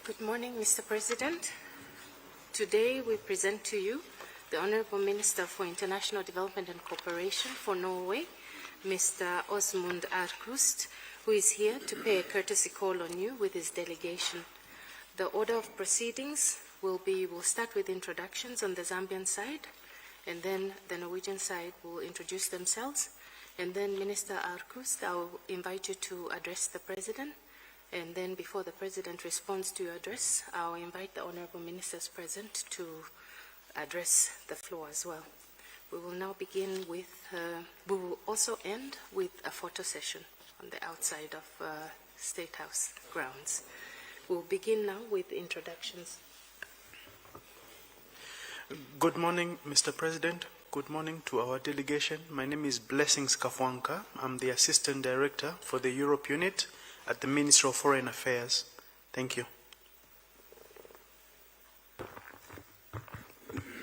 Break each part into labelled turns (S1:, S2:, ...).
S1: Good morning, Mr. President. Today we present to you the Honorable Minister for International Development and Cooperation for Norway, Mr. Åsmund Aukrust, who is here to pay a courtesy call on you with his delegation. The order of proceedings we'll start with introductions on the Zambian side, and then the Norwegian side will introduce themselves, and then Minister Aukrust, I'll invite you to address the President. And then before the President responds to your address, I'll invite the Honorable Ministers present to address the floor as well. We will now begin with, we will also end with a photo session on the outside of State House grounds. We'll begin now with introductions.
S2: Good morning, Mr. President. Good morning to our delegation. My name is Blessings Kafwanka. I'm the Assistant Director for the Europe Unit at the Ministry of Foreign Affairs. Thank you.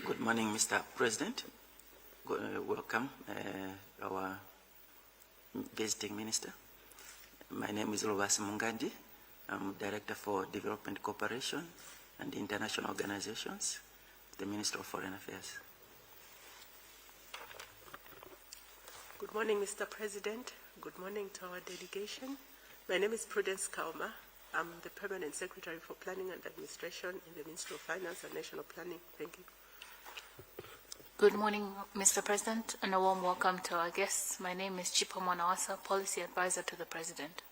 S3: Good morning, Mr. President. Welcome, our visiting minister. My name is Lovasi Mungandi. I'm Director for Development Cooperation and International Organizations at the Ministry of Foreign Affairs.
S4: Good morning, Mr. President. Good morning to our delegation. My name is Prudence Kauma. I'm the Permanent Secretary for Planning and Administration in the Ministry of Finance and National Planning. Thank you.
S5: Good morning, Mr. President, and a warm welcome to our guests. My name is Chipa Mwanawasa, Policy Advisor to the President.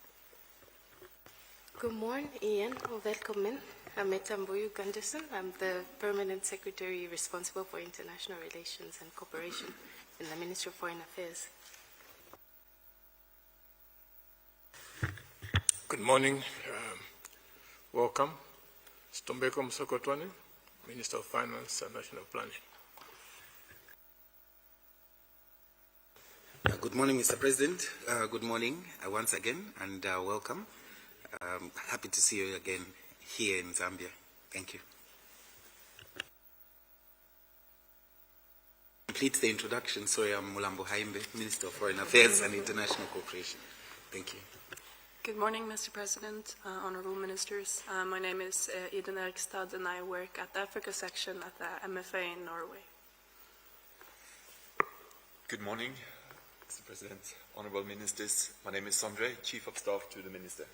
S1: Good morning, Ian. Welcome. I'm Metamboyu Gunderson. I'm the Permanent Secretary responsible for International Relations and Cooperation in the Ministry of Foreign Affairs.
S6: Good morning. Welcome. Stombeko Msokotwane, Minister of Finance and National Planning.
S7: Good morning, Mr. President. Good morning once again, and welcome. Happy to see you again here in Zambia. Thank you. Complete the introduction. Sorry, I'm Mulambo Haimbe, Minister of Foreign Affairs and International Cooperation. Thank you.
S8: Good morning, Mr. President, honorable ministers. My name is Iden Erkstad, and I work at the Africa section at the MFA in Norway.
S9: Good morning, Mr. President, honorable ministers. My name is Sondre, Chief of Staff to the Minister.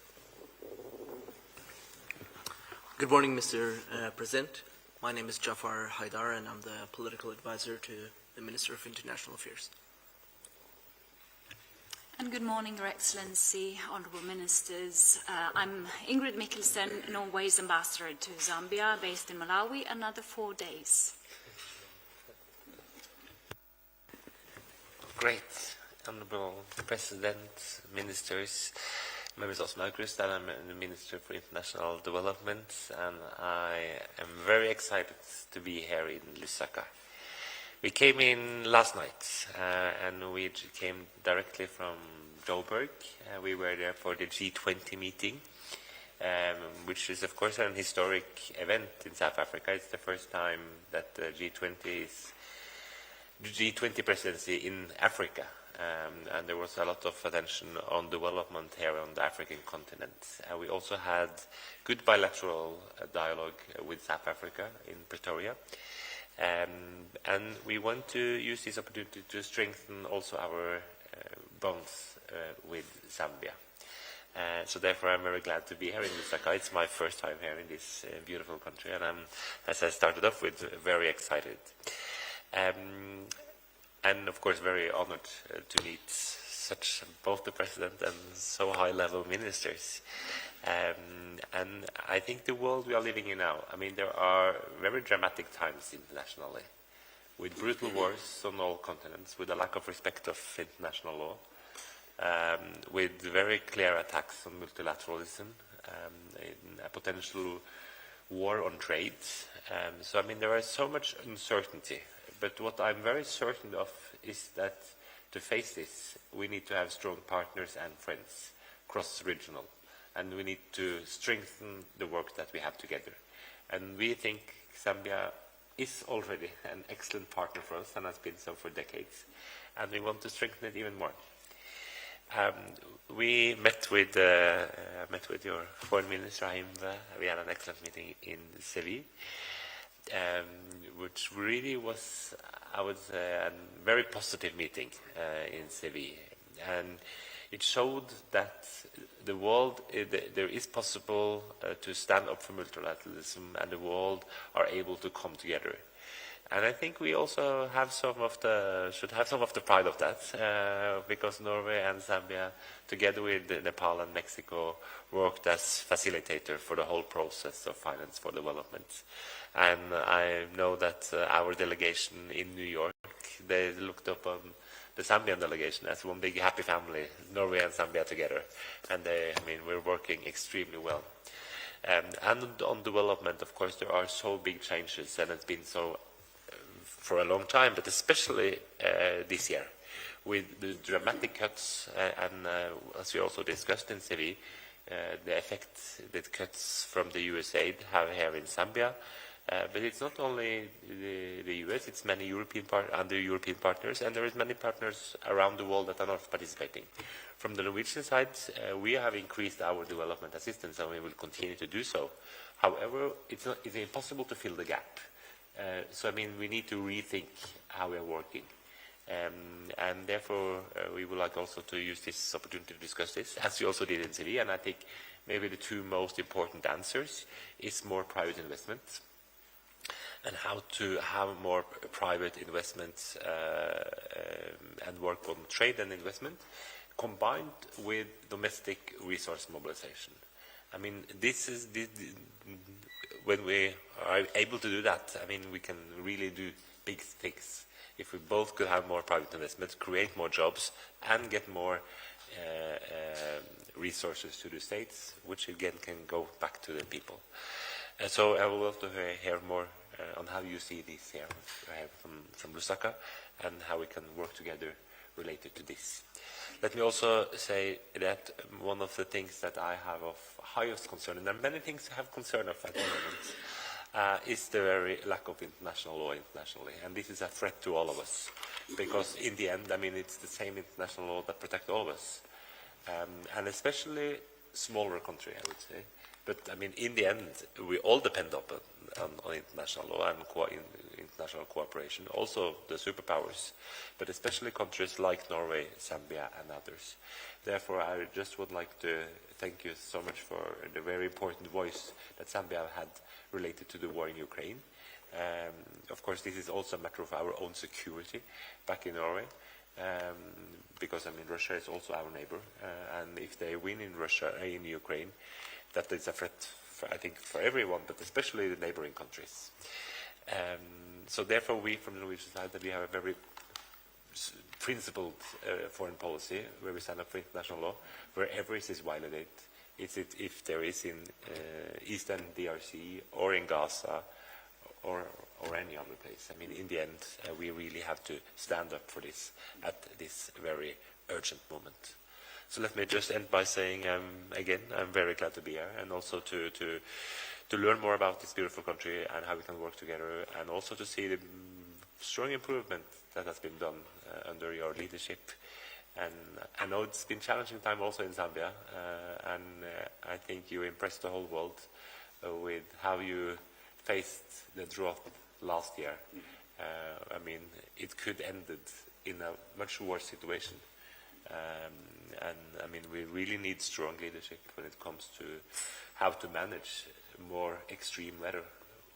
S10: Good morning, Mr. President. My name is Jafar Haidar, and I'm the Political Advisor to the Minister of International Affairs.
S11: And good morning, Your Excellency, Honourable Ministers. I'm Ingrid Mikkelsen, Norway's Ambassador to Zambia, based in Malawi, another 4 days.
S12: Great. Honourable President, Ministers, members of Aukrust, and I'm the Minister for International Development, and I am very excited to be here in Lusaka. We came in last night, and we came directly from Joburg. We were there for the G20 meeting, which is, of course, an historic event in South Africa. It's the first time that the G20 presidency in Africa, and there was a lot of attention on development here on the African continent. We also had good bilateral dialogue with South Africa in Pretoria. And we want to use this opportunity to strengthen also our bonds with Zambia. So therefore I'm very glad to be here in Lusaka. It's my first time here in this beautiful country, and I'm, as I started off with, very excited. And of course very honored to meet both the President and so high-level ministers. And I think the world we are living in now, I mean, there are very dramatic times internationally, with brutal wars on all continents, with a lack of respect of international law, with very clear attacks on multilateralism, a potential war on trade. So, I mean, there is so much uncertainty. But what I'm very certain of is that to face this, we need to have strong partners and friends, cross-regional. And we need to strengthen the work that we have together. And we think Zambia is already an excellent partner for us and has been so for decades. And we want to strengthen it even more. We met with your foreign minister, Haim. We had an excellent meeting in Seville, which really was, I would say, a very positive meeting in Seville. And it showed that the world, there is possible to stand up for multilateralism, and the world are able to come together. And I think we also have should have some of the pride of that, because Norway and Zambia, together with Nepal and Mexico, worked as facilitator for the whole process of finance for development. And I know that our delegation in New York, they looked upon the Zambian delegation as one big happy family, Norway and Zambia together. And we're working extremely well. And on development, of course, there are so big changes, and it's been so for a long time, but especially this year, with the dramatic cuts, and as we also discussed in Seville, the effect that cuts from the US aid have here in Zambia. But it's not only the US, it's many European partners, and there is many partners around the world that are not participating. From the Norwegian side, we have increased our development assistance, and we will continue to do so. However, it's impossible to fill the gap. So we need to rethink how we are working. And therefore, we would like also to use this opportunity to discuss this, as we also did in Seville. And I think maybe the two most important answers is more private investment, and how to have more private investments and work on trade and investment, combined with domestic resource mobilization. When we are able to do that, we can really do big things. If we both could have more private investments, create more jobs, and get more resources to the states, which again can go back to the people. And so I would love to hear more on how you see this here from Lusaka, and how we can work together related to this. Let me also say that one of the things that I have of highest concern, and there are many things I have concern of at the moment, is the very lack of international law internationally. And this is a threat to all of us, because in the end, it's the same international law that protects all of us. And especially smaller country, I would say. But in the end, we all depend on international law and international cooperation, also the superpowers, but especially countries like Norway, Zambia, and others. Therefore, I just would like to thank you so much for the very important voice that Zambia had related to the war in Ukraine. Of course, this is also a matter of our own security back in Norway, because Russia is also our neighbor, and if they win in Ukraine, that is a threat, for everyone, but especially the neighboring countries. So therefore, we from the Norwegian side, that we have a very principled foreign policy, where we stand up for international law, wherever it is violated. If there is in Eastern DRC, or in Gaza, or any other place. In the end, we really have to stand up for this at this very urgent moment. So let me just end by saying, again, I'm very glad to be here, and also to learn more about this beautiful country and how we can work together, and also to see the strong improvement that has been done under your leadership. And I know it's been a challenging time also in Zambia, and I think you impressed the whole world with how you faced the drought last year. It could ended in a much worse situation. We really need strong leadership when it comes to how to manage more extreme weather,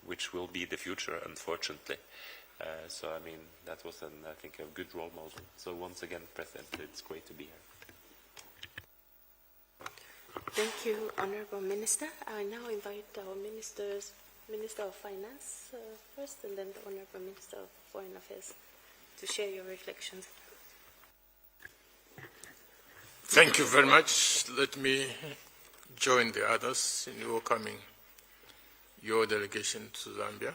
S12: which will be the future, unfortunately. That was, I think, a good role model. So once again, President, it's great to be here.
S1: Thank you, Honorable Minister. I now invite our Minister of Finance first, and then the Honorable Minister of Foreign Affairs to share your reflections.
S6: Thank you very much. Let me join the others in welcoming your delegation to Zambia.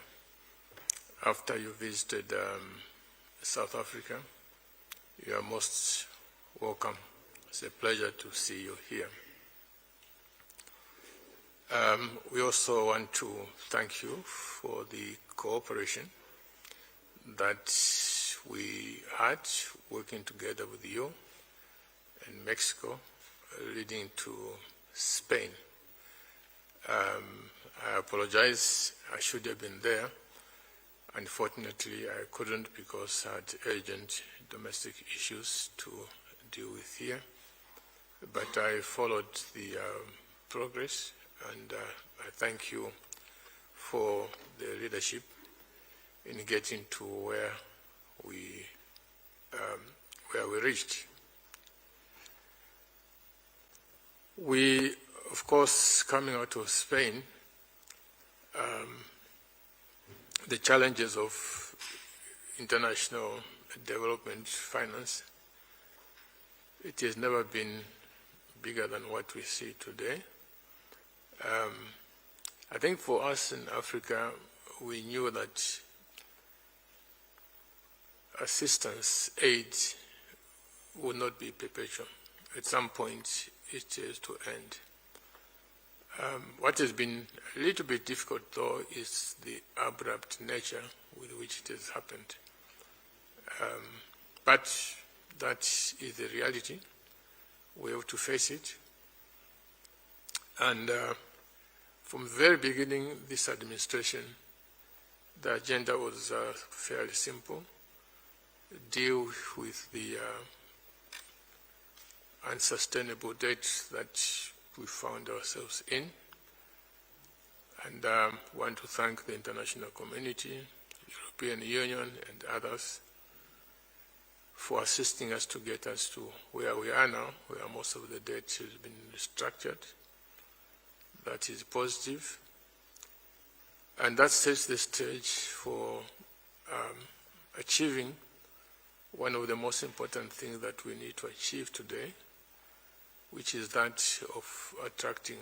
S6: After you visited South Africa, you are most welcome. It's a pleasure to see you here. We also want to thank you for the cooperation that we had working together with you and Mexico, leading to Spain. I apologize, I should have been there. Unfortunately, I couldn't because I had urgent domestic issues to deal with here. But I followed the progress, and I thank you for the leadership in getting to where we reached. We, of course, coming out of Spain, the challenges of international development finance, it has never been bigger than what we see today. I think for us in Africa, we knew that assistance, aid, would not be perpetual. At some point, it is to end. What has been a little bit difficult, though, is the abrupt nature with which it has happened. But that is the reality. We have to face it. And from the very beginning, this administration, the agenda was fairly simple. Deal with the unsustainable debt that we found ourselves in. And want to thank the international community, European Union and others for assisting us to get us to where we are now, where most of the debt has been restructured. That is positive. And that sets the stage for achieving one of the most important things that we need to achieve today, which is that of attracting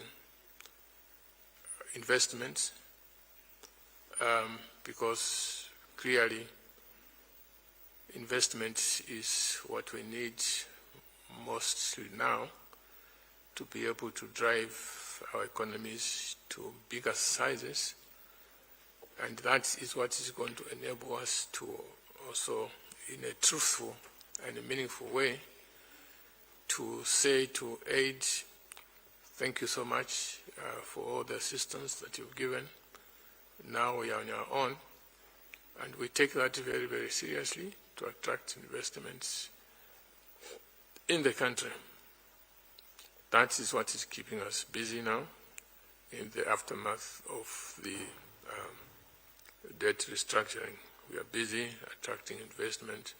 S6: investments, because clearly investment is what we need mostly now to be able to drive our economies to bigger sizes, and that is what is going to enable us to also, in a truthful and a meaningful way, to say to aid, thank you so much for all the assistance that you've given. Now we are on our own, and we take that very, very seriously to attract investments in the country. That is what is keeping us busy now in the aftermath of the debt restructuring. We are busy attracting investment,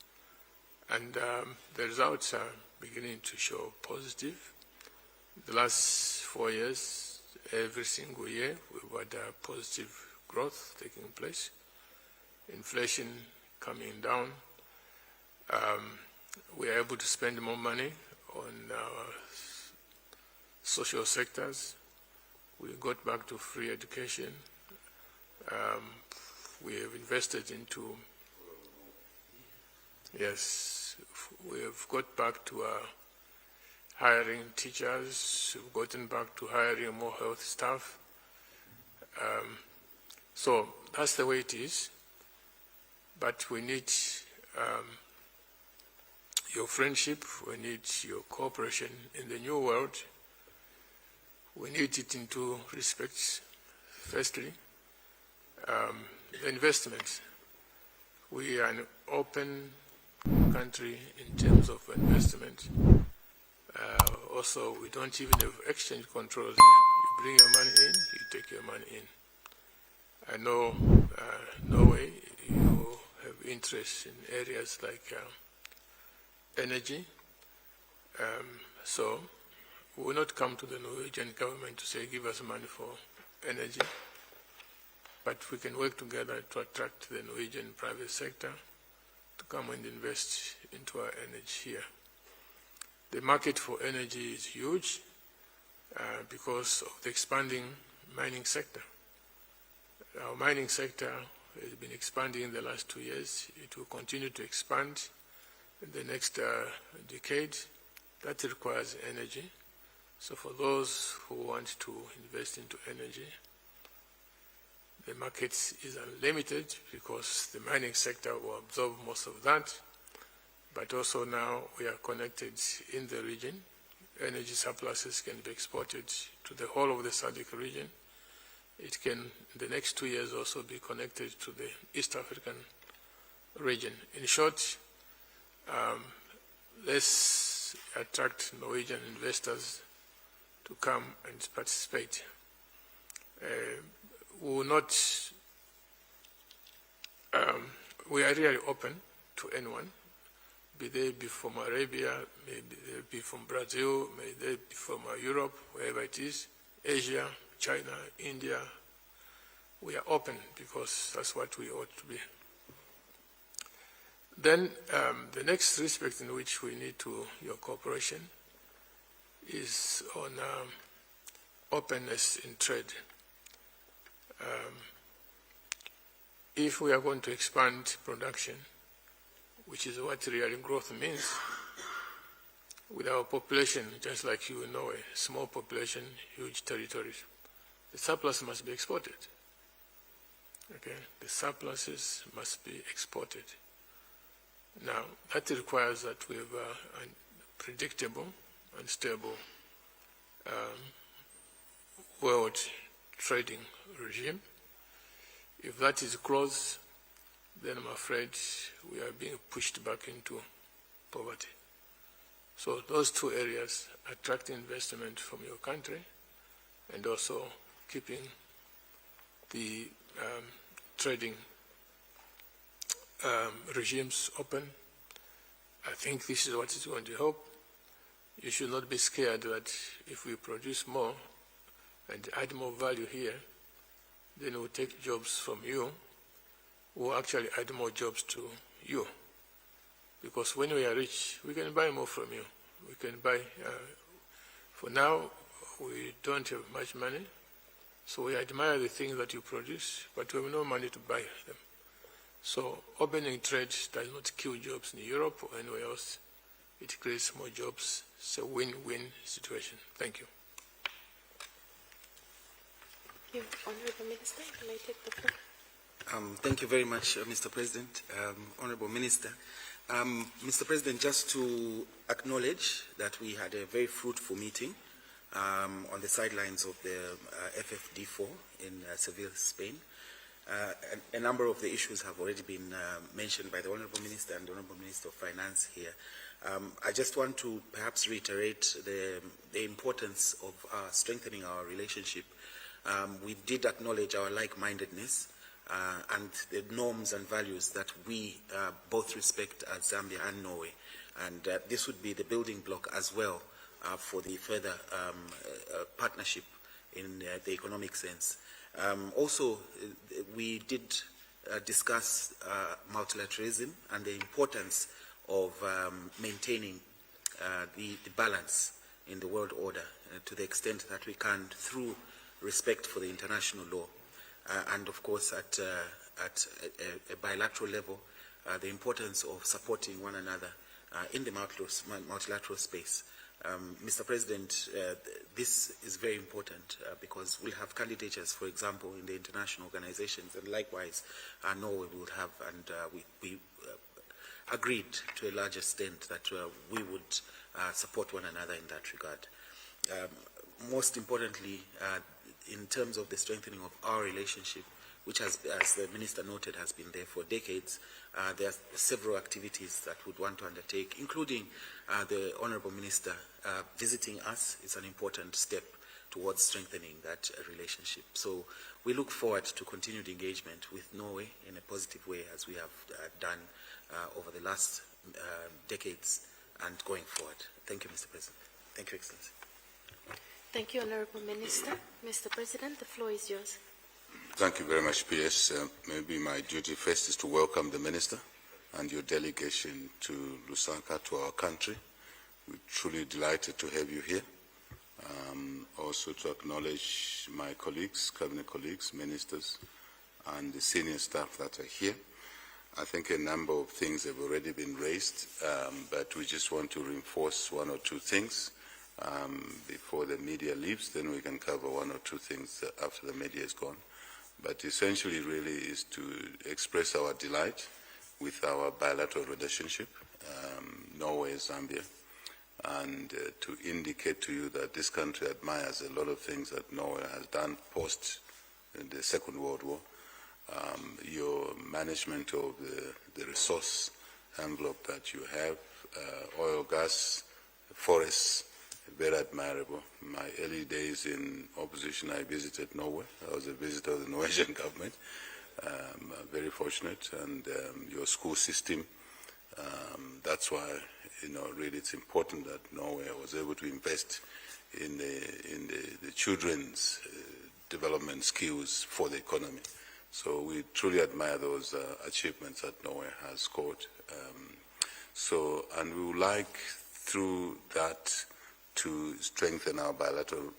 S6: and the results are beginning to show positive. The last 4 years, every single year, we've had positive growth taking place, inflation coming down. We are able to spend more money on our social sectors. We got back to free education. We have invested into, yes, we have got back to hiring teachers, we've gotten back to hiring more health staff. So that's the way it is. But we need your friendship, we need your cooperation in the new world. We need it in two respects. Firstly, the investments. We are an open country in terms of investment. Also, we don't even have exchange controls. You bring your money in, you take your money in. I know Norway, you have interest in areas like energy. So we will not come to the Norwegian government to say, give us money for energy. But we can work together to attract the Norwegian private sector to come and invest into our energy here. The market for energy is huge because of the expanding mining sector. Our mining sector has been expanding in the last 2 years. It will continue to expand in the next decade. That requires energy. So for those who want to invest into energy, the market is unlimited because the mining sector will absorb most of that. but also now we are connected in the region. Energy surpluses can be exported to the whole of the SADC region. It can, in the next 2 years, also be connected to the East African region. In short, let's attract Norwegian investors to come and participate. We are really open to anyone, be they be from Arabia, may they be from Brazil, may they be from Europe, wherever it is, Asia, China, India. We are open because that's what we ought to be. Then the next respect in which we need your cooperation is on openness in trade. If we are going to expand production, which is what real growth means, with our population, just like you know, a small population, huge territories, the surplus must be exported. Okay, the surpluses must be exported. Now, that requires that we have a predictable and stable world trading regime. If that is closed, then I'm afraid we are being pushed back into poverty. So those two areas, attracting investment from your country and also keeping the trading regimes open, I think this is what is going to help. You should not be scared that if we produce more and add more value here, then we'll take jobs from you, we'll actually add more jobs to you. Because when we are rich, we can buy more from you. We can buy, for now, we don't have much money, so we admire the things that you produce, but we have no money to buy them. So opening trade does not kill jobs in Europe or anywhere else. It creates more jobs. It's a win-win situation. Thank you.
S1: Thank you. Honourable Minister, can I take the floor?
S7: Thank you very much, Mr. President. Honourable Minister. Mr. President, just to acknowledge that we had a very fruitful meeting on the sidelines of the FFD4 in Seville, Spain. A number of the issues have already been mentioned by the Honourable Minister and the Honourable Minister of Finance here. I just want to perhaps reiterate the importance of strengthening our relationship. We did acknowledge our like-mindedness and the norms and values that we both respect as Zambia and Norway. And this would be the building block as well for the further partnership in the economic sense. Also, we did discuss multilateralism and the importance of maintaining the balance in the world order to the extent that we can through respect for the international law. And of course, at a bilateral level, the importance of supporting one another in the multilateral space. Mr. President, this is very important because we'll have candidatures, for example, in the international organizations, and likewise, Norway will have, and we agreed to a large extent that we would support one another in that regard. Most importantly, in terms of the strengthening of our relationship, which has, as the Minister noted, has been there for decades, there are several activities that we'd want to undertake, including the Honourable Minister visiting us. Is an important step towards strengthening that relationship. So we look forward to continued engagement with Norway in a positive way, as we have done over the last decades and going forward. Thank you, Mr. President. Thank you, Excellency.
S1: Thank you, Honourable Minister. Mr. President, the floor is yours.
S13: Thank you very much, PS. Maybe my duty first is to welcome the Minister and your delegation to Lusaka, to our country. We're truly delighted to have you here. Also to acknowledge my colleagues, cabinet colleagues, ministers, and the senior staff that are here. I think a number of things have already been raised, but we just want to reinforce one or two things before the media leaves. Then we can cover one or two things after the media is gone. But essentially really is to express our delight with our bilateral relationship, Norway, Zambia, and to indicate to you that this country admires a lot of things that Norway has done post the Second World War. Your management of the resource envelope that you have, oil, gas, forests, very admirable. My early days in opposition, I visited Norway. I was a visitor of the Norwegian government. Very fortunate, and your school system. That's why, really it's important that Norway was able to invest in the children's development skills for the economy. So we truly admire those achievements that Norway has scored. And we would like, through that, to strengthen our bilateral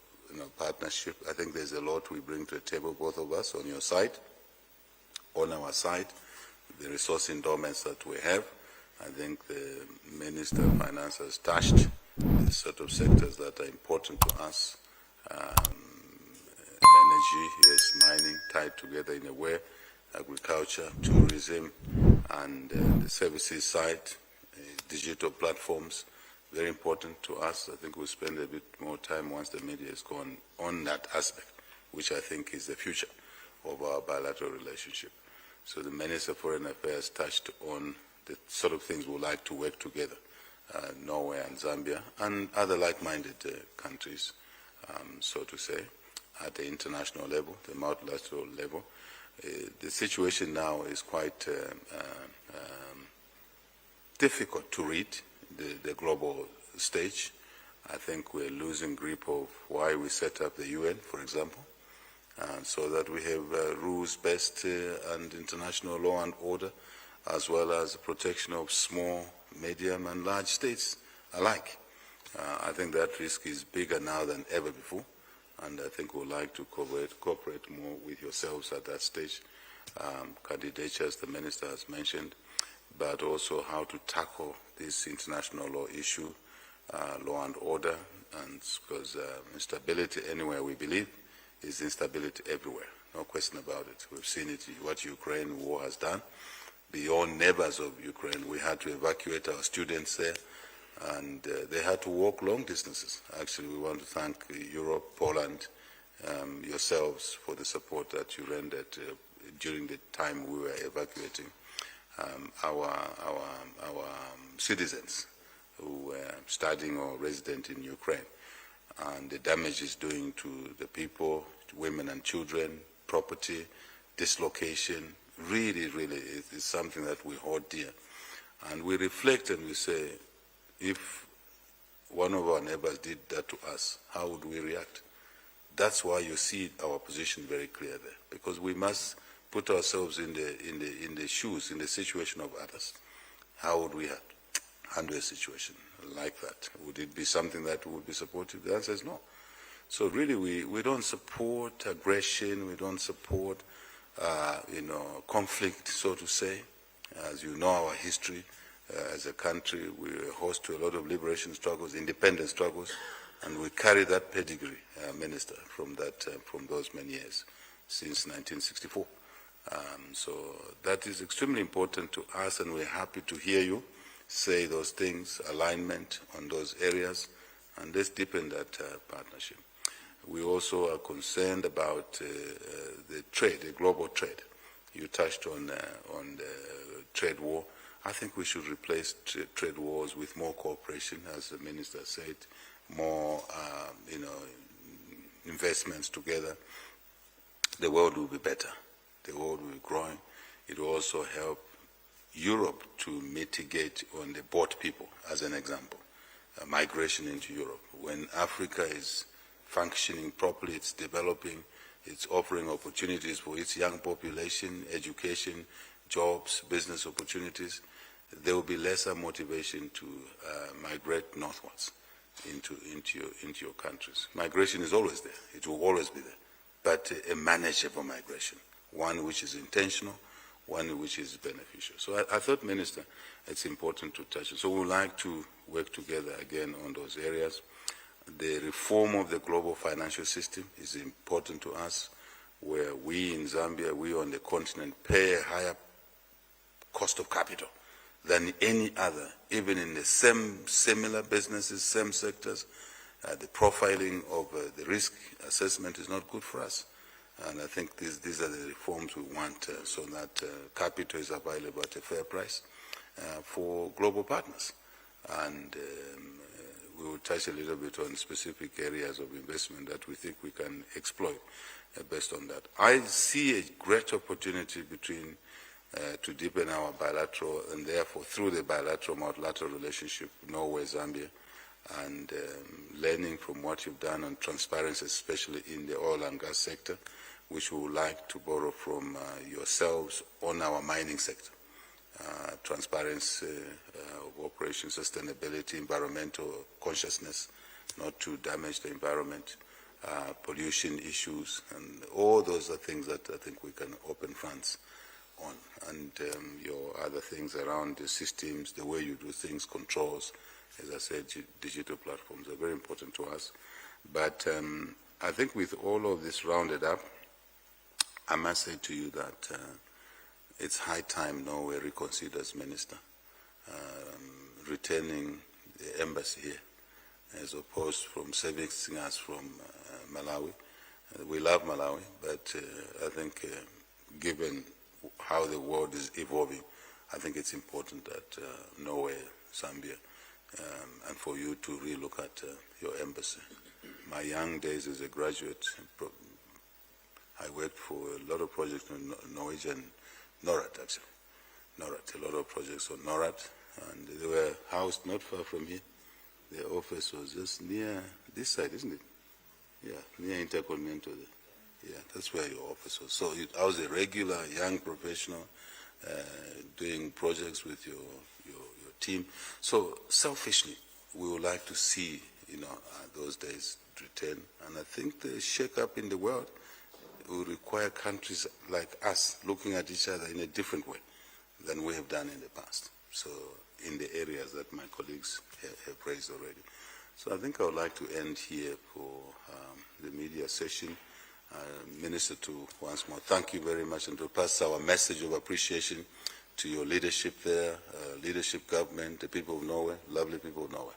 S13: partnership. I think there's a lot we bring to the table, both of us, on your side, on our side, the resource endowments that we have. I think the Minister of Finance has touched the sort of sectors that are important to us. Energy, yes, mining, tied together in a way, agriculture, tourism, and the services side, digital platforms, very important to us. I think we'll spend a bit more time once the media is gone on that aspect, which I think is the future of our bilateral relationship. So the Minister of Foreign Affairs touched on the sort of things we'd like to work together, Norway and Zambia, and other like-minded countries, so to say, at the international level, the multilateral level. The situation now is quite difficult to read, the global stage. I think we're losing grip of why we set up the UN, for example, so that we have rules-based and international law and order, as well as protection of small, medium, and large states alike. I think that risk is bigger now than ever before, and I think we'd like to cooperate more with yourselves at that stage. Candidature, as the Minister has mentioned, but also how to tackle this international law issue, law and order, and because instability anywhere we believe is instability everywhere, no question about it. We've seen it, what Ukraine war has done. Beyond neighbors of Ukraine, we had to evacuate our students there, and they had to walk long distances. Actually, we want to thank Europe, Poland, yourselves for the support that you rendered during the time we were evacuating our citizens who were studying or resident in Ukraine, and the damage it's doing to the people, to women and children, property, dislocation. Really, really, it's something that we hold dear. And we reflect and we say, if one of our neighbors did that to us, how would we react? That's why you see our position very clear there, because we must put ourselves in the shoes, in the situation of others. How would we handle a situation like that? Would it be something that would be supportive? The answer is no. So really, we don't support aggression. We don't support, conflict, so to say. As you know, our history as a country, we were host to a lot of liberation struggles, independence struggles, and we carry that pedigree, Minister, from those many years, since 1964. So that is extremely important to us, and we're happy to hear you say those things, alignment on those areas, and let's deepen that partnership. We also are concerned about the trade, the global trade. You touched on the trade war. I think we should replace trade wars with more cooperation, as the Minister said, more investments together. The world will be better. The world will be growing. It will also help Europe to mitigate on the boat people, as an example, migration into Europe. When Africa is functioning properly, it's developing, it's offering opportunities for its young population, education, jobs, business opportunities, there will be lesser motivation to migrate northwards into your countries. Migration is always there. It will always be there. But a manageable migration, one which is intentional, one which is beneficial. So I thought, Minister, it's important to touch it. So we would like to work together again on those areas. The reform of the global financial system is important to us, where we in Zambia, we on the continent, pay a higher cost of capital than any other, even in the same similar businesses, same sectors. The profiling of the risk assessment is not good for us. And I think these are the reforms we want so that capital is available at a fair price for global partners. And we will touch a little bit on specific areas of investment that we think we can exploit based on that. I see a great opportunity between to deepen our bilateral and therefore through the bilateral multilateral relationship, Norway, Zambia, and learning from what you've done on transparency, especially in the oil and gas sector, which we would like to borrow from yourselves on our mining sector. Transparency of operation, sustainability, environmental consciousness, not to damage the environment, pollution issues, and all those are things that I think we can open funds on. And your other things around the systems, the way you do things, controls, as I said, digital platforms are very important to us. But I think with all of this rounded up, I must say to you that it's high time Norway reconsiders, Minister, returning the embassy here, as opposed from servicing us from Malawi. We love Malawi, but I think given how the world is evolving, I think it's important that Norway, Zambia, and for you to relook at your embassy. My young days as a graduate, I worked for a lot of projects on Norwegian, NORAD actually. NORAD, a lot of projects on NORAD, and they were housed not far from here. Their office was just near this side, isn't it? Yeah, near Intercontinental. Yeah, that's where your office was. So I was a regular young professional doing projects with your team. So selfishly, we would like to see, those days return. And I think the shake-up in the world will require countries like us looking at each other in a different way than we have done in the past. So in the areas that my colleagues have raised already. So I think I would like to end here for the media session. Minister, to once more thank you very much and to pass our message of appreciation to your leadership there, leadership government, the people of Norway, lovely people of Norway.